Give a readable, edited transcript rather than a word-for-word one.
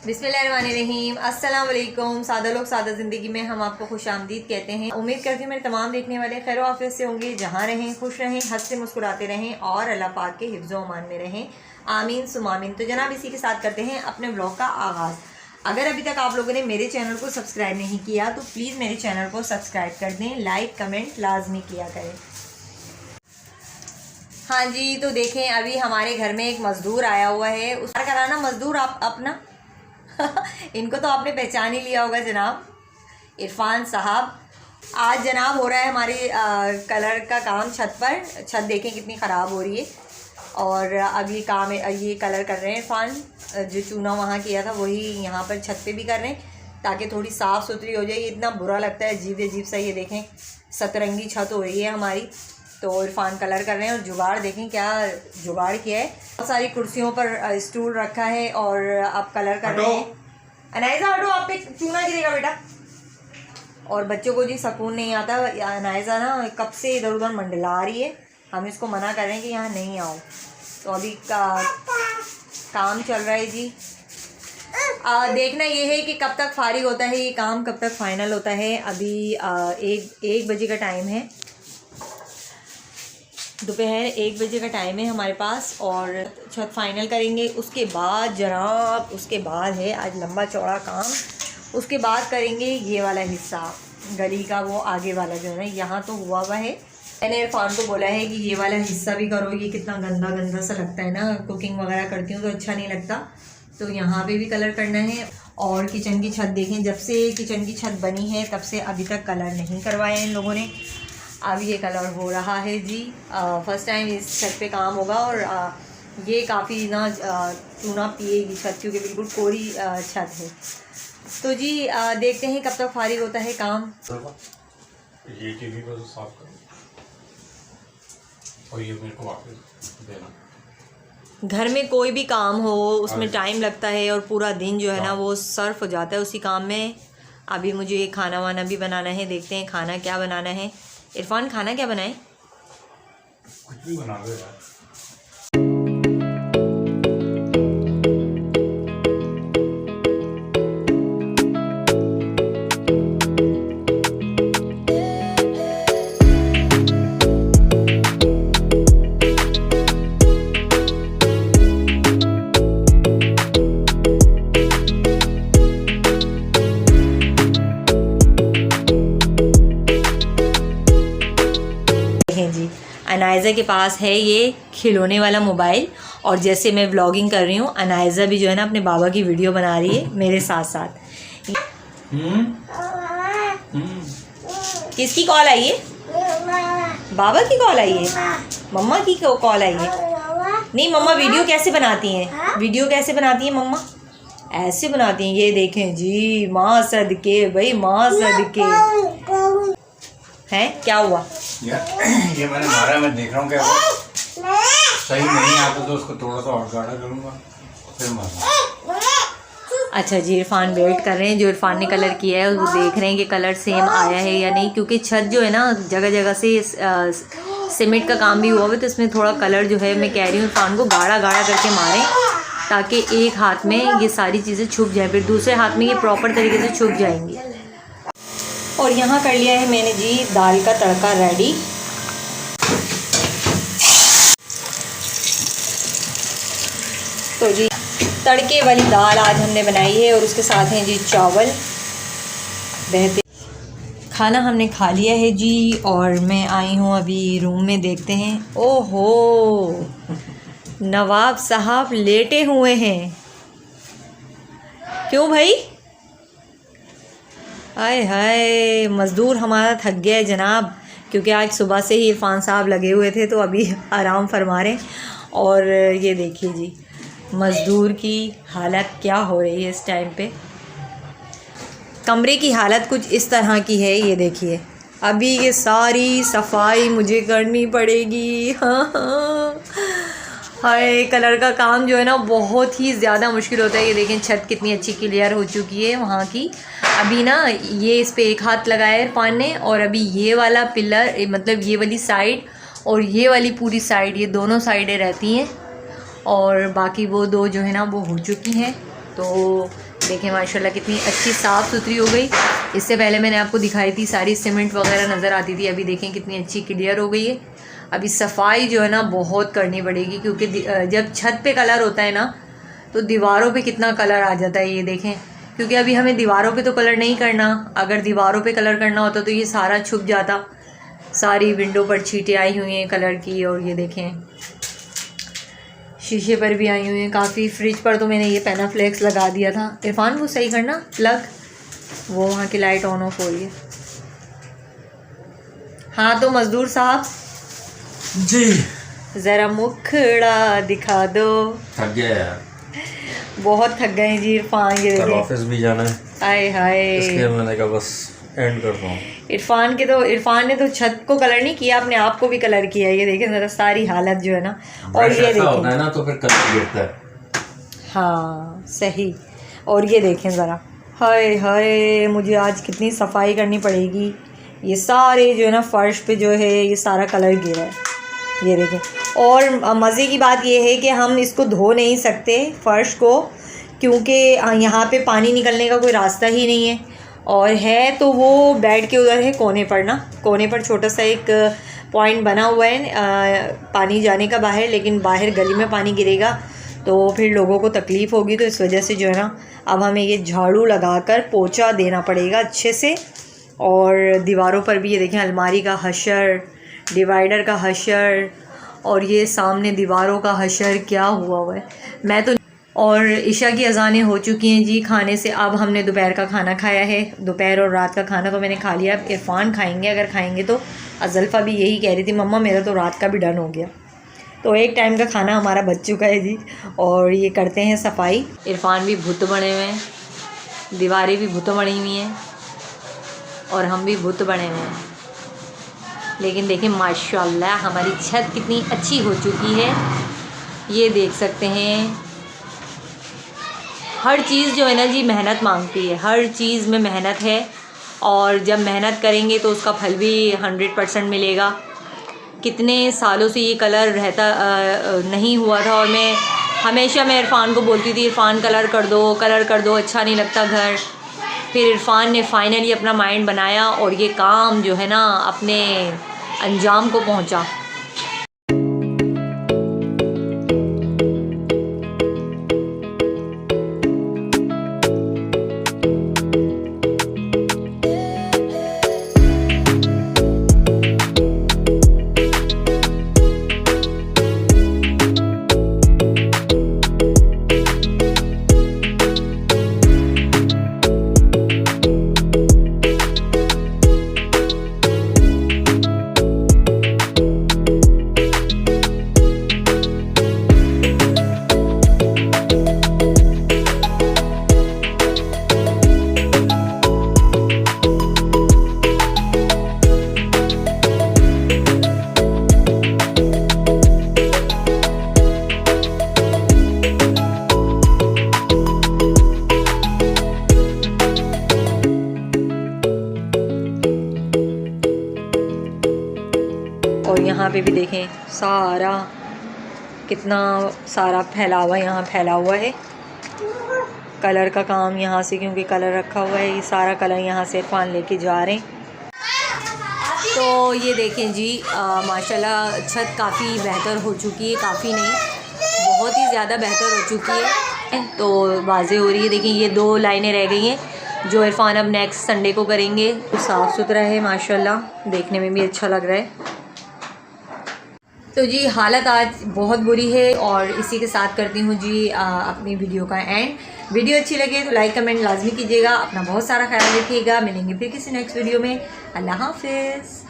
बिस्मिल्लाहिर्रहमानिर्रहीम। अस्सलाम वालेकुम। सादा लोग सादा ज़िंदगी में हम आपको खुश आमदीद कहते हैं। उम्मीद करती हूँ मेरे तमाम देखने वाले खैर आफियत से होंगे, जहाँ रहें खुश रहें, हंसते मुस्कुराते रहें और अल्लाह पाक के हिफ्ज़ व अमान में रहें। आमीन सुमामीन। तो जनाब इसी के साथ करते हैं अपने ब्लॉग का आगाज़। अगर अभी तक आप लोगों ने मेरे चैनल को सब्सक्राइब नहीं किया तो प्लीज़ मेरे चैनल को सब्सक्राइब कर दें, लाइक कमेंट लाजमी किया करें। हाँ जी, तो देखें अभी हमारे घर में एक मज़दूर आया हुआ है। उस कराना मज़दूर आप अपना इनको तो आपने पहचान ही लिया होगा जनाब, इरफान साहब। आज जनाब हो रहा है हमारे कलर का काम छत पर। छत देखें कितनी ख़राब हो रही है और अब ये काम ये कलर कर रहे हैं इरफान। जो चूना वहाँ किया था वही यहाँ पर छत पे भी कर रहे हैं ताकि थोड़ी साफ़ सुथरी हो जाए। ये इतना बुरा लगता है, अजीब अजीब सा। ये देखें सतरंगी छत हो रही है हमारी, तो इरफान कलर कर रहे हैं। और जुगाड़ देखें क्या जुगाड़ किया है, बहुत सारी कुर्सियों पर स्टूल रखा है और आप कलर कर रहे हैं। अनायजा हटो, आप पे चूना गिरेगा बेटा। और बच्चों को जी सुकून नहीं आता। अनायजा ना कब से इधर उधर मंडला रही है, हम इसको मना कर रहे हैं कि यहाँ नहीं आओ। तो अभी काम चल रहा है जी। देखना ये है कि कब तक फारिग होता है ये काम, कब तक फाइनल होता है। अभी 1 बजे का टाइम है, दोपहर 1 बजे का टाइम है हमारे पास। और छत फाइनल करेंगे, उसके बाद जनाब उसके बाद है आज लंबा चौड़ा काम। उसके बाद करेंगे ये वाला हिस्सा गली का, वो आगे वाला जो है ना यहाँ तो हुआ हुआ है। मैंने इरफान को बोला है कि ये वाला हिस्सा भी करो, ये कितना गंदा गंदा सा लगता है ना, कुकिंग वगैरह करती हूँ तो अच्छा नहीं लगता। तो यहाँ पे भी कलर करना है। और किचन की छत देखें, जब से किचन की छत बनी है तब से अभी तक कलर नहीं करवाया इन लोगों ने। अब ये कलर हो रहा है जी। फर्स्ट टाइम इस छत पे काम होगा और ये काफ़ी ना चूना पिएगी छत, क्योंकि बिल्कुल कोरी छत है। तो जी देखते हैं कब तक फारिग होता है काम। ये टीवी को तो साफ करो और ये मेरे को वापस देना। घर में कोई भी काम हो उसमें टाइम लगता है और पूरा दिन जो है ना वो सर्फ हो जाता है उसी काम में। अभी मुझे खाना वाना भी बनाना है, देखते हैं खाना क्या बनाना है। इरफान खाना क्या बनाए? कुछ भी बना दो यार। जी अनायज़ा के पास है ये खिलौने वाला मोबाइल, और जैसे मैं व्लॉगिंग कर रही हूँ अनायज़ा भी जो है ना अपने बाबा की वीडियो बना रही है मेरे साथ साथ। किसकी कॉल आई है? बाबा की कॉल आई है, मम्मा की कॉल आई है। नहीं मम्मा वीडियो कैसे बनाती हैं, वीडियो कैसे बनाती हैं मम्मा? ऐसे बनाती हैं। ये देखें जी, माँ सदके भाई, माँ सदके हैं। क्या हुआ? ये मैंने मारा, मैं देख रहा हूँ क्या सही नहीं आता तो उसको थोड़ा सा और गाढ़ा करूँगा फिर मारूंगा। अच्छा जी, इरफान वेट कर रहे हैं। जो इरफान ने कलर किया है वो देख रहे हैं कि कलर सेम आया है या नहीं, क्योंकि छत जो है ना जगह जगह से सीमेंट का काम भी हुआ है, तो इसमें थोड़ा कलर जो है मैं कह रही हूँ इरफान को गाढ़ा गाढ़ा करके मारें ताकि एक हाथ में ये सारी चीज़ें छुप जाएँ, फिर दूसरे हाथ में ये प्रॉपर तरीके से छुप जाएंगी। और यहाँ कर लिया है मैंने जी दाल का तड़का रेडी। तो जी तड़के वाली दाल आज हमने बनाई है और उसके साथ हैं जी चावल। बेहतर खाना हमने खा लिया है जी और मैं आई हूँ अभी रूम में, देखते हैं। ओहो, नवाब साहब लेटे हुए हैं। क्यों भाई? हाय हाय, मज़दूर हमारा थक गया है जनाब, क्योंकि आज सुबह से ही इरफान साहब लगे हुए थे तो अभी आराम फरमा रहे हैं। और ये देखिए जी मज़दूर की हालत क्या हो रही है इस टाइम पे। कमरे की हालत कुछ इस तरह की है, ये देखिए। अभी ये सारी सफाई मुझे करनी पड़ेगी। हाँ, हाय, कलर का काम जो है ना बहुत ही ज़्यादा मुश्किल होता है। ये देखें छत कितनी अच्छी क्लियर हो चुकी है वहाँ की। अभी ना ये इस पे एक हाथ लगाया है इरफान ने, और अभी ये वाला पिलर मतलब ये वाली साइड और ये वाली पूरी साइड, ये दोनों साइडें रहती हैं और बाकी वो दो जो है ना वो हो चुकी हैं। तो देखें माशाल्लाह कितनी अच्छी साफ़ सुथरी हो गई। इससे पहले मैंने आपको दिखाई थी सारी सीमेंट वगैरह नज़र आती थी, अभी देखें कितनी अच्छी क्लियर हो गई है। अभी सफाई जो है ना बहुत करनी पड़ेगी, क्योंकि जब छत पे कलर होता है ना तो दीवारों पे कितना कलर आ जाता है, ये देखें। क्योंकि अभी हमें दीवारों पे तो कलर नहीं करना, अगर दीवारों पे कलर करना होता तो ये सारा छुप जाता। सारी विंडो पर छींटें आई हुई हैं कलर की, और ये देखें शीशे पर भी आई हुई हैं काफ़ी। फ्रिज पर तो मैंने ये पेनाफ्लेक्स लगा दिया था। इरफान वो सही करना प्लग, वो वहाँ की लाइट ऑन ऑफ हो रही है। हाँ तो मज़दूर साहब जी ज़रा मुखड़ा दिखा दो। थक गया यार, बहुत थक गए जी इरफान। ये कल ऑफिस भी जाना है, आए हाय, इसलिए मैंने कहा बस एंड करता हूँ। इरफान ने तो छत को कलर नहीं किया, अपने आप को भी कलर किया। ये देखें ज़रा सारी हालत जो है ना, और ये होता देखें है ना तो फिर कलर गिरता है। हाँ सही। और ये देखें ज़रा, हाय हाय, मुझे आज कितनी सफाई करनी पड़ेगी। ये सारे जो है ना फर्श पे जो है ये सारा कलर गिरा है, ये देखें। और मज़े की बात ये है कि हम इसको धो नहीं सकते फ़र्श को, क्योंकि यहाँ पे पानी निकलने का कोई रास्ता ही नहीं है। और है तो वो बेड के उधर है कोने पर ना, कोने पर छोटा सा एक पॉइंट बना हुआ है पानी जाने का बाहर, लेकिन बाहर गली में पानी गिरेगा तो फिर लोगों को तकलीफ़ होगी। तो इस वजह से जो है ना अब हमें ये झाड़ू लगाकर पोंछा देना पड़ेगा अच्छे से। और दीवारों पर भी ये देखें अलमारी का हशर, डिवाइडर का हशर, और ये सामने दीवारों का हशर क्या हुआ है। मैं तो और इशा की अज़ानें हो चुकी हैं जी खाने से। अब हमने दोपहर का खाना खाया है, दोपहर और रात का खाना तो मैंने खा लिया। अब इरफान खाएंगे, अगर खाएंगे तो। अज़ल्फ़ा भी यही कह रही थी मम्मा मेरा तो रात का भी डन हो गया। तो एक टाइम का खाना हमारा बच चुका है जी। और ये करते हैं सफाई। इरफान भी भुत बने हुए हैं, दीवारें भी भुत बनी हुई हैं, और हम भी भुत बने हुए हैं। लेकिन देखें माशाल्लाह हमारी छत कितनी अच्छी हो चुकी है, ये देख सकते हैं। हर चीज़ जो है ना जी मेहनत मांगती है, हर चीज़ में मेहनत है, और जब मेहनत करेंगे तो उसका फल भी 100% मिलेगा। कितने सालों से ये कलर रहता नहीं हुआ था, और मैं इरफान को बोलती थी इरफान कलर कर दो, अच्छा नहीं लगता घर। फिर इरफान ने फाइनली अपना माइंड बनाया और ये काम जो है ना अपने अंजाम को पहुंचा। और यहाँ पे भी देखें सारा कितना सारा यहाँ फैला हुआ है कलर का काम। यहाँ से क्योंकि कलर रखा हुआ है, ये सारा कलर यहाँ से इरफान लेके जा रहे हैं। तो ये देखें जी माशाल्लाह छत काफ़ी बेहतर हो चुकी है, काफ़ी नहीं बहुत ही ज़्यादा बेहतर हो चुकी है। तो वाज़े हो रही है, देखिए ये 2 लाइनें रह गई हैं जो इरफान अब नेक्स्ट संडे को करेंगे। तो साफ़ सुथरा है माशाल्लाह, देखने में भी अच्छा लग रहा है। तो जी हालत आज बहुत बुरी है, और इसी के साथ करती हूँ जी अपनी वीडियो का एंड। वीडियो अच्छी लगे तो लाइक कमेंट लाजमी कीजिएगा। अपना बहुत सारा ख्याल रखिएगा। मिलेंगे फिर किसी नेक्स्ट वीडियो में। अल्लाह हाफ़िज़।